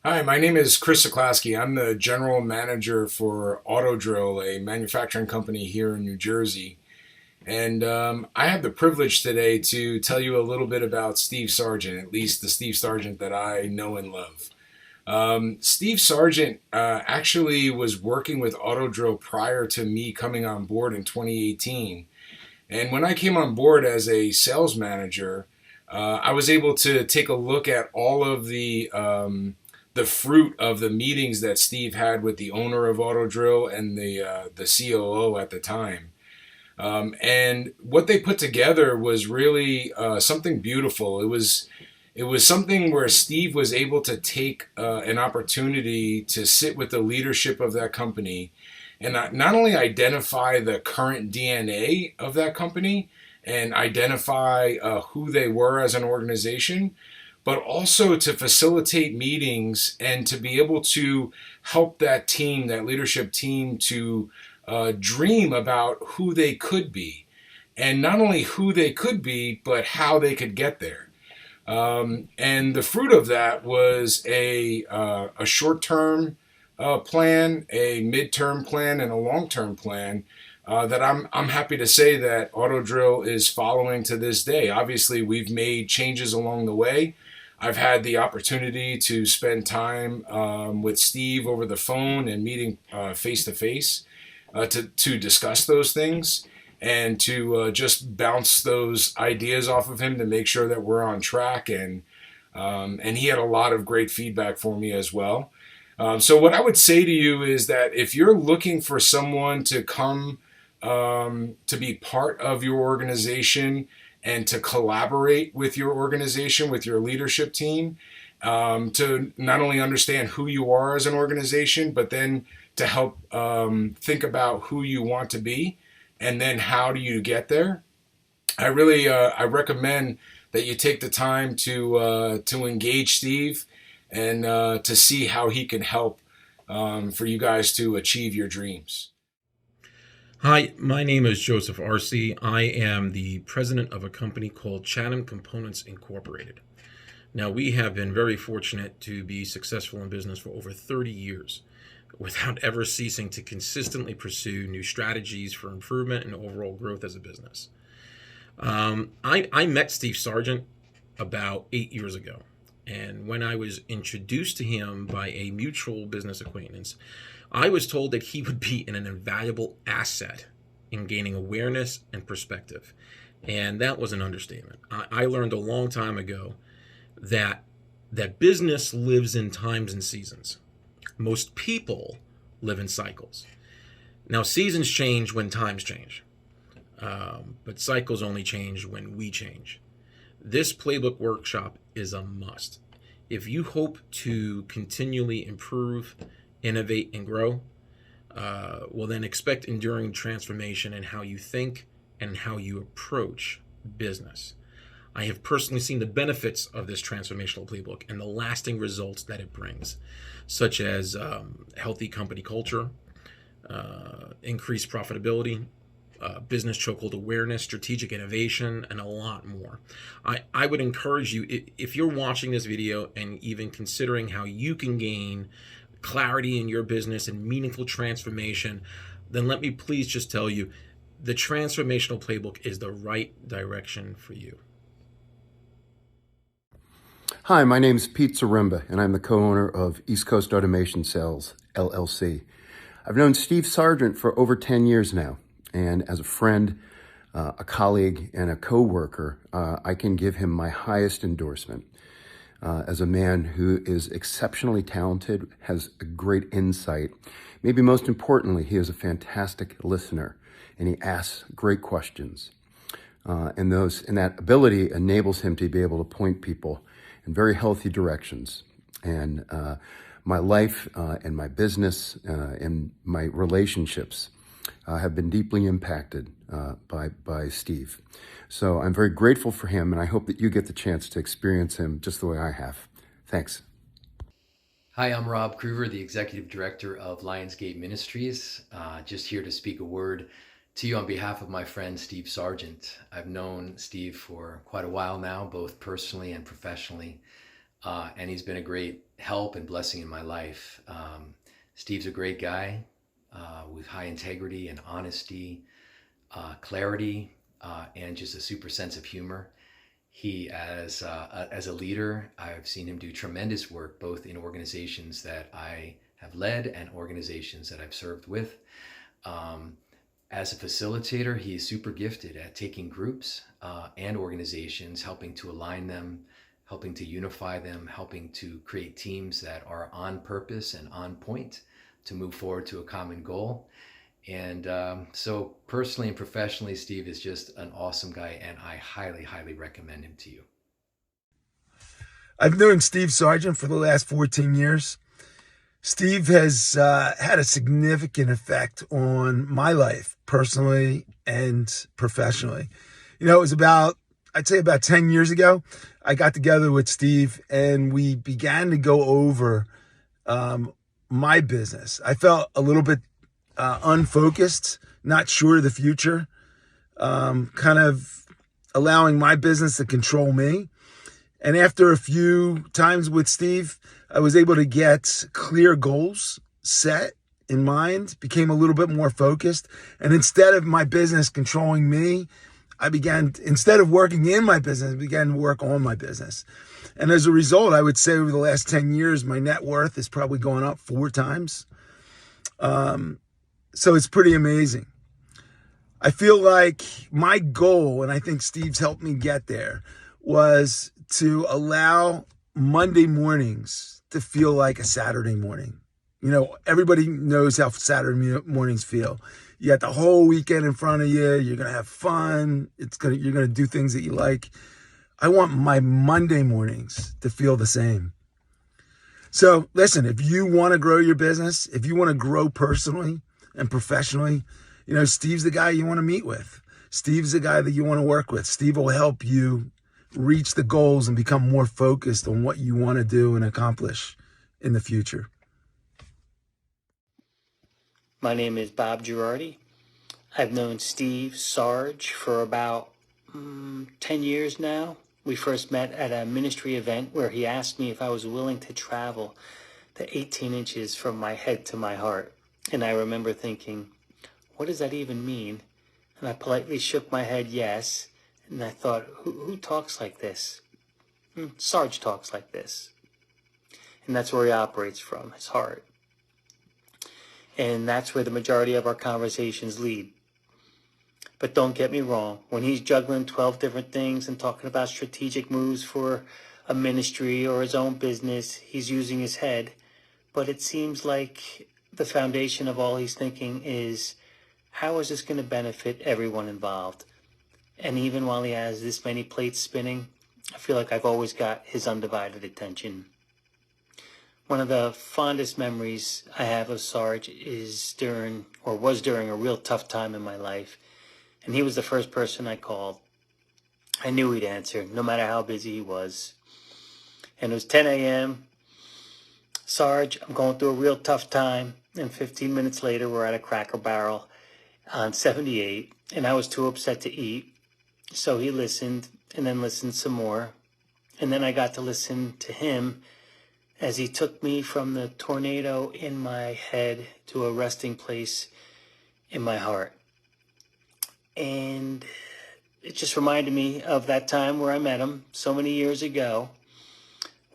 Hi, my name is Chris Siklaski. I'm the general manager for Autodrill, a manufacturing company here in New Jersey. And I have the privilege today to tell you a little bit about Steve Sargent, at least the Steve Sargent that I know and love. Steve Sargent actually was working with Autodrill prior to me coming on board in 2018. And when I came on board as a sales manager, I was able to take a look at all of the fruit of the meetings that Steve had with the owner of Autodrill and the COO at the time. And what they put together was really something beautiful. It was something where Steve was able to take an opportunity to sit with the leadership of that company and not only identify the current DNA of that company and identify who they were as an organization, but also to facilitate meetings and to be able to help that team, that leadership team, to dream about who they could be. And not only who they could be, but how they could get there. And the fruit of that was a short term plan, a mid-term plan, and a long-term plan that I'm happy to say that Autodrill is following to this day. Obviously, we've made changes along the way. I've had the opportunity to spend time with Steve over the phone and meeting face to face to discuss those things and to just bounce those ideas off of him to make sure that we're on track. And he had a lot of great feedback for me as well. So what I would say to you is that if you're looking for someone to come to be part of your organization and to collaborate with your organization, with your leadership team, to not only understand who you are as an organization, but then to help think about who you want to be and then how do you get there. I recommend that you take the time to engage Steve and to see how he can help for you guys to achieve your dreams. Hi, my name is Joseph Arce. I am the president of a company called Chatham Components Incorporated. Now, we have been very fortunate to be successful in business for over 30 years without ever ceasing to consistently pursue new strategies for improvement and overall growth as a business. I met Steve Sargent about 8 years ago. And when I was introduced to him by a mutual business acquaintance, I was told that he would be an invaluable asset in gaining awareness and perspective. And that was an understatement. I learned a long time ago that business lives in times and seasons. Most people live in cycles. Now, seasons change when times change, but cycles only change when we change. This playbook workshop is a must. If you hope to continually improve, innovate, and grow, well, then expect enduring transformation in how you think and how you approach business. I have personally seen the benefits of this transformational playbook and the lasting results that it brings, such as healthy company culture, increased profitability, business chokehold awareness, strategic innovation, and a lot more. I would encourage you, if you're watching this video and even considering how you can gain clarity in your business and meaningful transformation, then let me please just tell you, the transformational playbook is the right direction for you. Hi, my name is Pete Zaremba, and I'm the co-owner of East Coast Automation Sales, LLC. I've known Steve Sargent for over 10 years now, and as a friend, a colleague, and a co-worker, I can give him my highest endorsement. As a man who is exceptionally talented, has a great insight. Maybe most importantly, he is a fantastic listener, and he asks great questions. And that ability enables him to be able to point people in very healthy directions. And my life and my business and my relationships have been deeply impacted by Steve. So I'm very grateful for him, and I hope that you get the chance to experience him just the way I have. Thanks. Hi, I'm Rob Kruger, the Executive Director of Lionsgate Ministries. Just here to speak a word to you on behalf of my friend Steve Sargent. I've known Steve for quite a while now, both personally and professionally. and he's been a great help and blessing in my life. Steve's a great guy with high integrity and honesty, clarity, and just a super sense of humor. He, as a leader, I've seen him do tremendous work both in organizations that I have led and organizations that I've served with. As a facilitator, he is super gifted at taking groups and organizations, helping to align them, helping to unify them, helping to create teams that are on purpose and on point to move forward to a common goal. And so personally and professionally, Steve is just an awesome guy, and I highly, highly recommend him to you. I've known Steve Sargent for the last 14 years. Steve has had a significant effect on my life, personally and professionally. You know, it was I'd say about 10 years ago, I got together with Steve and we began to go over my business. I felt a little bit unfocused, not sure of the future, kind of allowing my business to control me. And after a few times with Steve, I was able to get clear goals set in mind, became a little bit more focused. And instead of my business controlling me, instead of working in my business, I began to work on my business. And as a result, I would say over the last 10 years, my net worth has probably gone up 4 times. So it's pretty amazing. I feel like my goal, and I think Steve's helped me get there, was to allow Monday mornings to feel like a Saturday morning. You know, everybody knows how Saturday mornings feel. You got the whole weekend in front of you. You're going to have fun. You're going to do things that you like. I want my Monday mornings to feel the same. So listen, if you want to grow your business, if you want to grow personally and professionally, you know, Steve's the guy you want to meet with. Steve's the guy that you want to work with. Steve will help you reach the goals and become more focused on what you want to do and accomplish in the future. My name is Bob Girardi. I've known Steve Sarge for about 10 years now. We first met at a ministry event where he asked me if I was willing to travel the 18 inches from my head to my heart. And I remember thinking, what does that even mean? And I politely shook my head yes. And I thought, who talks like this? Sarge talks like this. And that's where he operates from, his heart. And that's where the majority of our conversations lead. But don't get me wrong, when he's juggling 12 different things and talking about strategic moves for a ministry or his own business, he's using his head. But it seems like the foundation of all he's thinking is, how is this going to benefit everyone involved? And even while he has this many plates spinning, I feel like I've always got his undivided attention. One of the fondest memories I have of Sarge was during a real tough time in my life. And he was the first person I called. I knew he'd answer, no matter how busy he was. And it was 10 a.m. Sarge, I'm going through a real tough time. And 15 minutes later, we're at a Cracker Barrel on 78. And I was too upset to eat. So he listened and then listened some more. And then I got to listen to him as he took me from the tornado in my head to a resting place in my heart. And it just reminded me of that time where I met him so many years ago,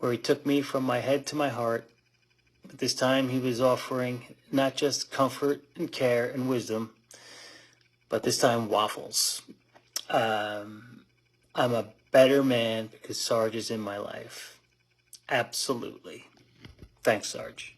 where he took me from my head to my heart. But this time he was offering not just comfort and care and wisdom, but this time waffles. I'm a better man because Sarge is in my life. Absolutely. Thanks, Sarge.